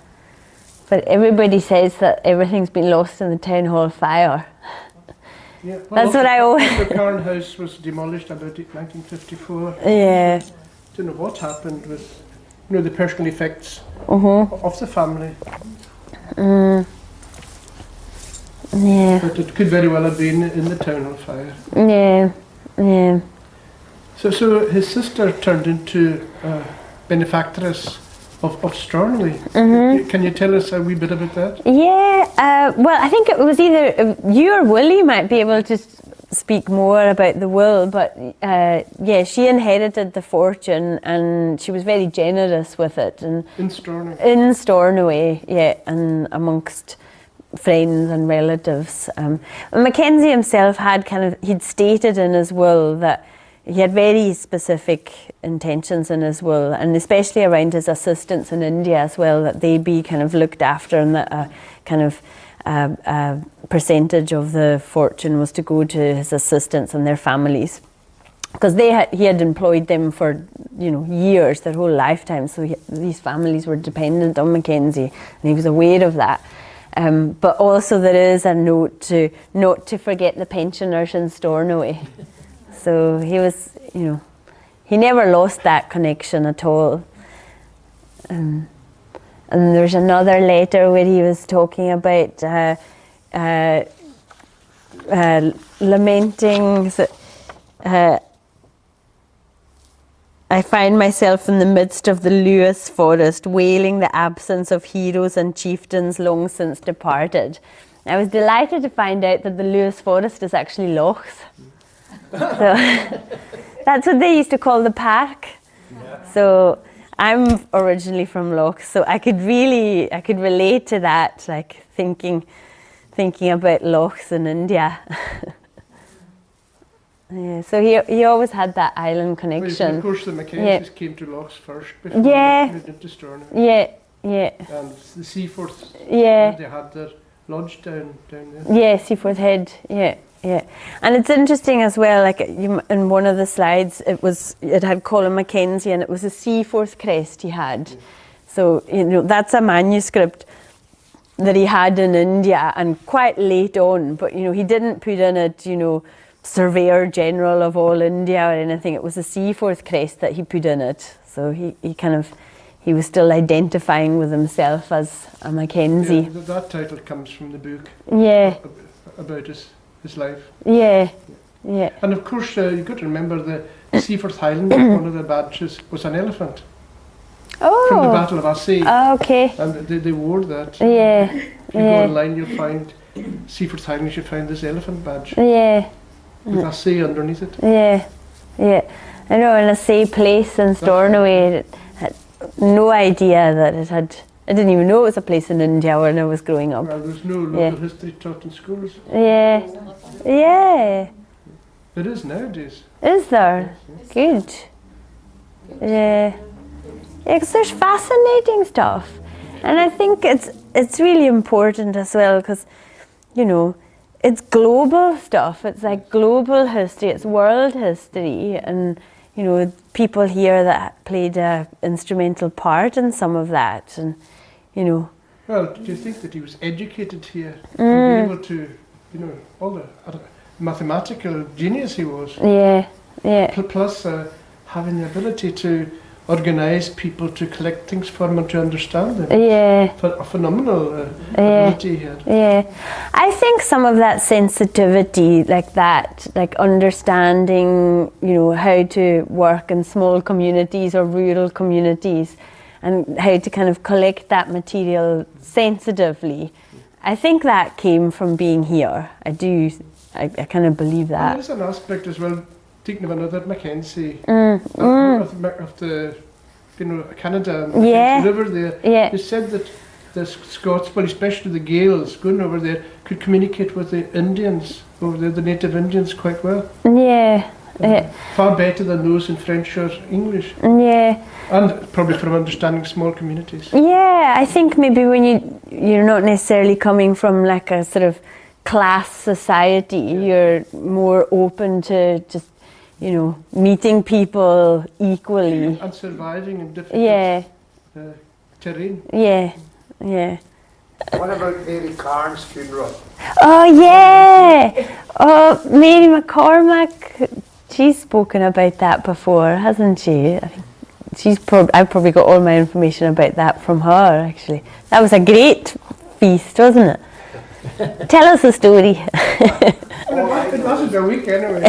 But everybody says that everything's been lost in the town hall fire. Yeah. Well, That's what I always... The Carn House was demolished about 1954. Yeah. Don't know what happened with, the personal effects of the family. Yeah. But it could very well have been in the town hall fire. Yeah. Yeah. So his sister turned into benefactress of Stornoway. Can you tell us a wee bit about that? Yeah, well, I think it was either you or Willie might be able to speak more about the will, but yeah, she inherited the fortune and she was very generous with it. And In Stornoway? In Stornoway, yeah, and amongst friends and relatives. Mackenzie himself he'd stated in his will that he had very specific intentions in his will, and especially around his assistants in India as well, that they be kind of looked after, and that a percentage of the fortune was to go to his assistants and their families, because he had employed them for years, their whole lifetime. So these families were dependent on Mackenzie, and he was aware of that. But also there is a note to not to forget the pensioners in Stornoway. So he was, he never lost that connection at all. And there's another letter where he was talking about lamenting. I find myself in the midst of the Lewis forest, wailing the absence of heroes and chieftains long since departed. I was delighted to find out that the Lewis forest is actually lochs. So that's what they used to call the park. Yeah. So I'm originally from Loch, so I could relate to that, like thinking about lochs in India. Yeah, so he always had that island connection. Well, of course, the Mackenzies came to Lochs first before they moved into Stornoway. Yeah, yeah. And the Seaforth, yeah. They had their lodge down there. Yeah, Seaforth Head, yeah. Yeah, and it's interesting as well, like in one of the slides it had Colin Mackenzie and it was a Seaforth crest he had. So, that's a manuscript that he had in India and quite late on, but he didn't put in it, Surveyor General of all India or anything. It was a Seaforth crest that he put in it. So he was still identifying with himself as a Mackenzie. Yeah, that title comes from the book. Yeah. About his life. Yeah, yeah. And of course, you've got to remember the Seaforth Highland, one of the badges was an elephant. Oh. From the Battle of Assay. Oh, okay. And they wore that. Yeah. If you go online, you'll find Seaforth Highlands, you'll find this elephant badge. Yeah. With Assay underneath it. Yeah, yeah. I know in Assay place in Stornoway, I had no idea that it had. I didn't even know it was a place in India when I was growing up. Well, there's no local history taught in schools. Yeah, yeah. It is nowadays. Is there? Yes. Good. Yeah. Yeah, because there's fascinating stuff, and I think it's really important as well because, it's global stuff. It's like global history. It's world history, and people here that played an instrumental part in some of that, and Well, do you think that he was educated here? To be able to, all the mathematical genius he was. Yeah, yeah. Plus having the ability to organise people to collect things for them and to understand them. Yeah. A phenomenal ability he had. Yeah. I think some of that sensitivity like that, like understanding, how to work in small communities or rural communities and how to kind of collect that material sensitively, I think that came from being here. I kind of believe that. There's an aspect as well, thinking of another Mackenzie of the Canada and the river there. Yeah. They said that the Scots, well, especially the Gaels going over there, could communicate with the Indians over there, the native Indians, quite well. Yeah. Far better than those in French or English. Yeah. And probably from understanding small communities. Yeah, I think maybe when you're not necessarily coming from like a sort of class society, you're more open to just, meeting people equally. And surviving in different terrain. Yeah, yeah. What about Mary Carn's funeral? Oh, yeah! Oh, Mary McCormick, she's spoken about that before, hasn't she? I think I've probably got all my information about that from her, actually. That was a great feast, wasn't it? Tell us the story. It lasted a week anyway.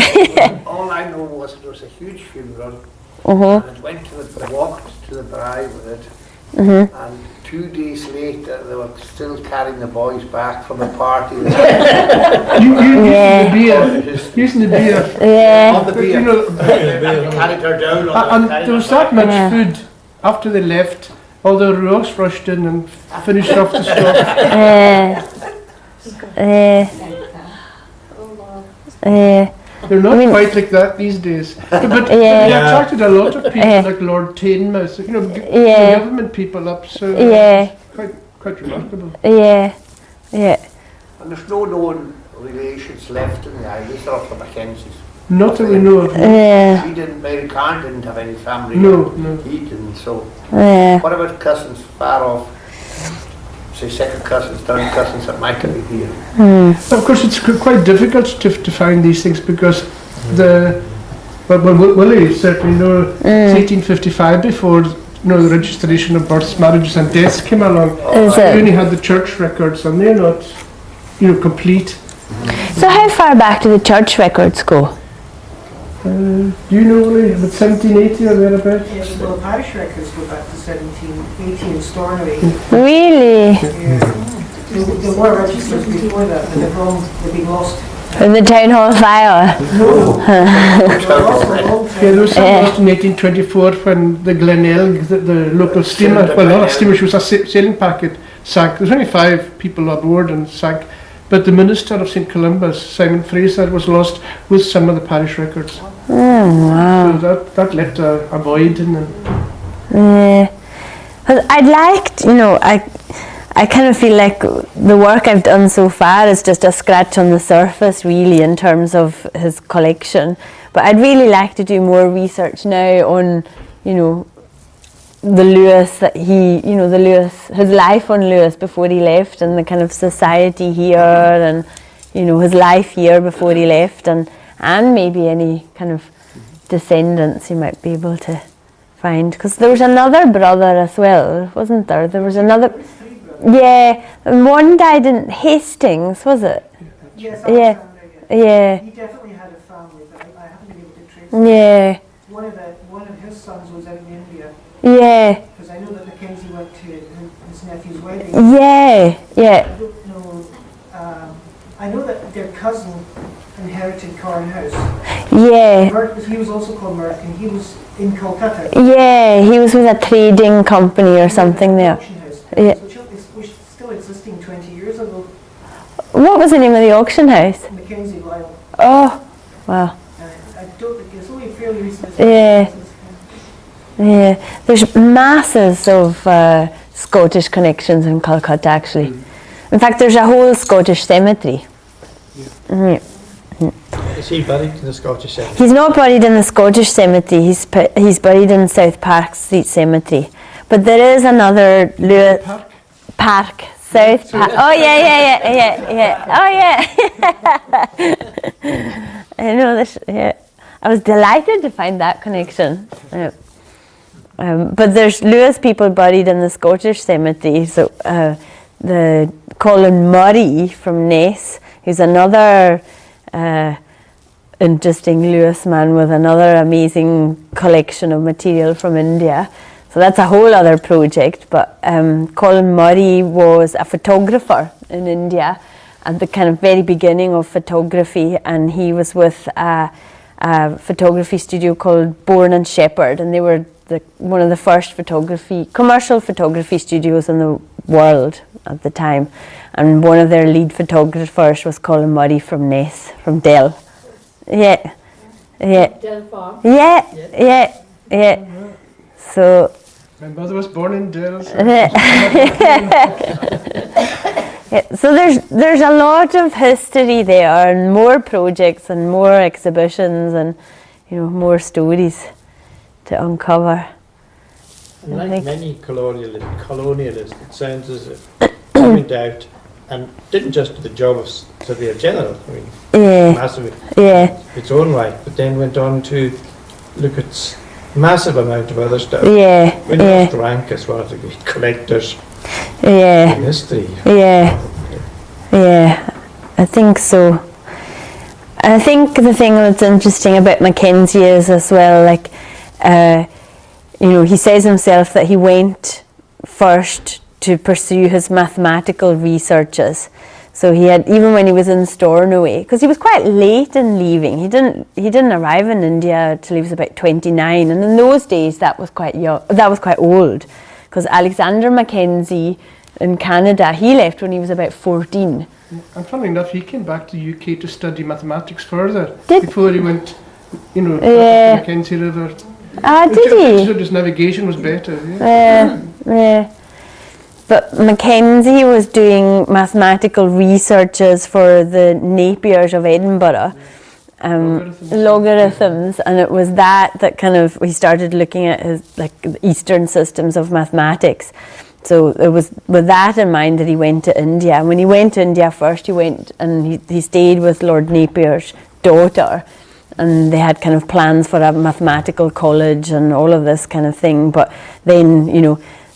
All I know was it was a huge funeral, Uh-huh. and it walked to the bride with it, Mm-hmm. and 2 days later they were still carrying the boys back from the party. Using the beer. Yeah. On the beer. Carried her down. And there was that much food after they left. All the Ross rushed in and finished off the stock. They're not quite like that these days. But they attracted a lot of people, like Lord Teignmouth, government people up, so quite remarkable. Yeah, yeah. And there's no known relations left in the Irish of the Mackenzies. Not that we know of. Mary Carn didn't have any family. No. He didn't, so. What about cousins far off? Say second cousins, third cousins that might be here. Of course, it's quite difficult to find these things because Willie certainly know it's 1855 before the registration of births, marriages, and deaths came along. We only had the church records, and they're not, complete. So how far back do the church records go? Do you know, Willie, about 1780 or thereabouts? Yes, well, parish records go back to 1780 in Stornoway. Really? There were registers before that, but they've been lost. In the town hall fire? There was some lost in 1824 when the Glenelg, the local steamer, well, not a steamer, she was a sailing packet, sank. There was only 5 people aboard and sank. But the minister of St. Columba's, Simon Fraser, was lost with some of the parish records. Oh, wow. So that left a void in them. I'd liked, I kind of feel like the work I've done so far is just a scratch on the surface, really, in terms of his collection. But I'd really like to do more research now on, the Lewis that his life on Lewis before he left, and the kind of society here, and his life here before he left, and maybe any kind of descendants he might be able to find, because there was another brother as well, wasn't there? There was another, and one died in Hastings, was it? Yes, yeah. He definitely had a family, but I haven't been able to trace it. One of his sons was out in India. Because I know that Mackenzie went to his nephew's wedding. Yeah. I don't know. I know that their cousin inherited Corn House. He was also called Murray, and he was in Calcutta. He was with a trading company or something there. Auction house. So it was still existing 20 years ago. What was the name of the auction house? Mackenzie Lyle. Oh, wow. I don't think it's only fairly recent. There's masses of Scottish connections in Calcutta, actually. In fact, there's a whole Scottish cemetery. Is he buried in the Scottish cemetery? He's not buried in the Scottish cemetery. He's buried in South Park Street Cemetery. But there is another Park. South Park. Oh yeah. Oh yeah. I know this. Yeah, I was delighted to find that connection. Yeah. But there's Lewis people buried in the Scottish cemetery. So the Colin Murray from Ness, who's another interesting Lewis man with another amazing collection of material from India. So that's a whole other project, but Colin Murray was a photographer in India at the kind of very beginning of photography, and he was with a photography studio called Bourne and Shepherd, and they were one of the first commercial photography studios in the world at the time, and one of their lead photographers was Colin Murray from Ness, from Dell. Yeah. Dell Farm. Yeah. So my mother was born in Dell. So, so there's a lot of history there, and more projects and more exhibitions, and more stories to uncover. And like many colonialists, it sounds as if they went out and didn't just do the job of Surveyor General. I mean, massive, its own right, but then went on to look at massive amount of other stuff. We must rank as one of the great collectors in history. I think so. I think the thing that's interesting about Mackenzie is as well, like, he says himself that he went first to pursue his mathematical researches. So he had, even when he was in Stornoway, because he was quite late in leaving. He didn't arrive in India till he was about 29, and in those days that was quite young. That was quite old, because Alexander Mackenzie in Canada, he left when he was about 14. And funny enough, he came back to the UK to study mathematics further before he went, up the Mackenzie River. Did he? So his navigation was better. But Mackenzie was doing mathematical researches for the Napiers of Edinburgh, logarithms, and it was that kind of, he started looking at his, like, the Eastern systems of mathematics. So it was with that in mind that he went to India. And when he went to India first, he went and he stayed with Lord Napier's daughter, and they had kind of plans for a mathematical college and all of this kind of thing. But then,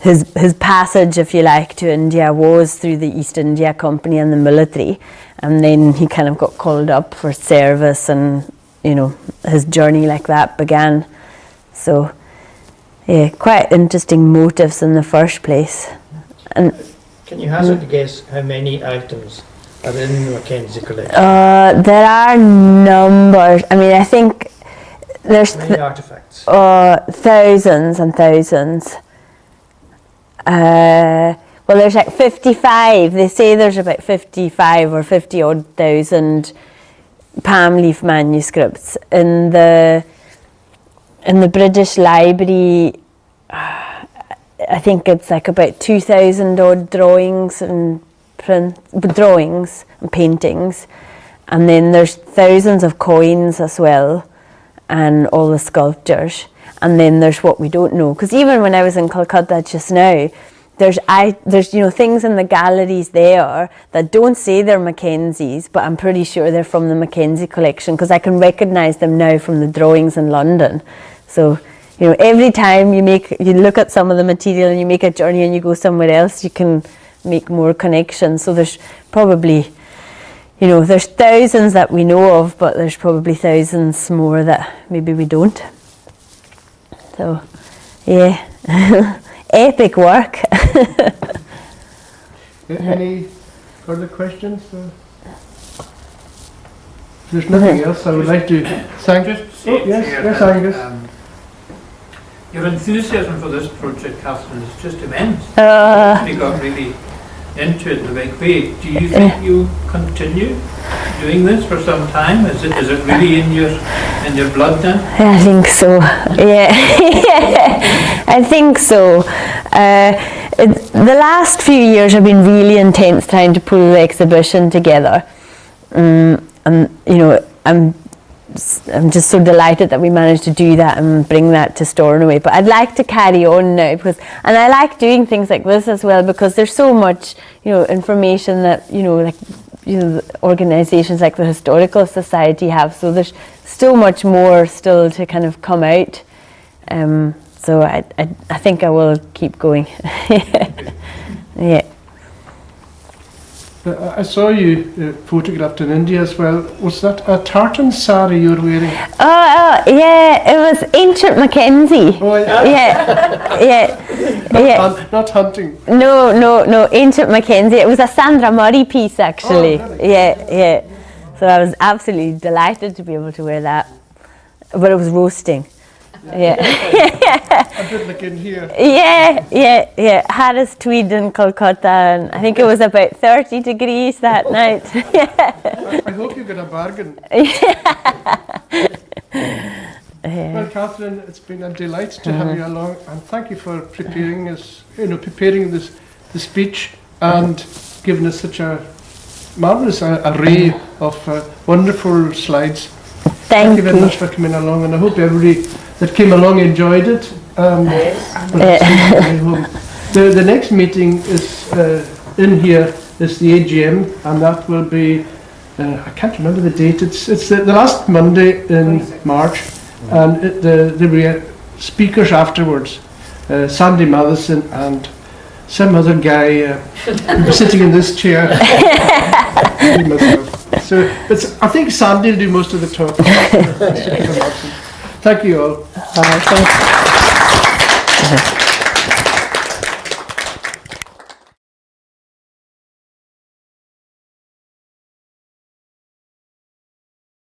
his passage, if you like, to India was through the East India Company and the military, and then he kind of got called up for service, and his journey like that began. So quite interesting motives in the first place. And can you hazard a guess how many items are in the Mackenzie collection? There are numbers. I mean, I think there's many artifacts. Thousands and thousands. Well, there's like 55. They say there's about 55 or 50 odd thousand palm leaf manuscripts in the British Library. I think it's like about 2,000 odd drawings and drawings and paintings, and then there's thousands of coins as well, and all the sculptures. And then there's what we don't know, because even when I was in Calcutta just now, there's things in the galleries there that don't say they're Mackenzies, but I'm pretty sure they're from the Mackenzie collection, because I can recognise them now from the drawings in London. So every time you look at some of the material and you make a journey and you go somewhere else, you can make more connections. So there's probably, there's thousands that we know of, but there's probably thousands more that maybe we don't. So, epic work. Any further questions? If there's nothing else, I would like to thank. Yes, Angus. Your enthusiasm for this project, Catherine, is just immense. You got really into it in a big way. Do you think you'll continue doing this for some time? Is it really in your blood then? I think so. Yeah, I think so. The last few years have been really intense trying to pull the exhibition together, and I'm I'm just so delighted that we managed to do that and bring that to Stornoway. But I'd like to carry on now, and I like doing things like this as well, because there's so much, information that, organisations like the Historical Society have. So there's so much more still to kind of come out. So I think I will keep going. Yeah. I saw you photographed in India as well. Was that a tartan sari you were wearing? Oh yeah, it was ancient Mackenzie. Oh yeah. Not hunting. No, ancient Mackenzie. It was a Sandra Murray piece actually. Oh, really? Yeah. So I was absolutely delighted to be able to wear that. But it was roasting. Yeah. A bit like in here. Yeah. Harris tweed in Calcutta, and I think it was about 30 degrees that night. I hope you got a bargain. Well, Catherine, it's been a delight to have you along, and thank you for preparing us, preparing the speech and giving us such a marvellous array of wonderful slides. Thank you very much for coming along, and I hope everybody that came along enjoyed it. The next meeting is in here is the AGM, and that will be I can't remember the date. It's the last Monday in March, and there will be speakers afterwards. Sandy Matheson and some other guy who'll be sitting in this chair. So I think Sandy will do most of the talking. Thank you all. Thanks.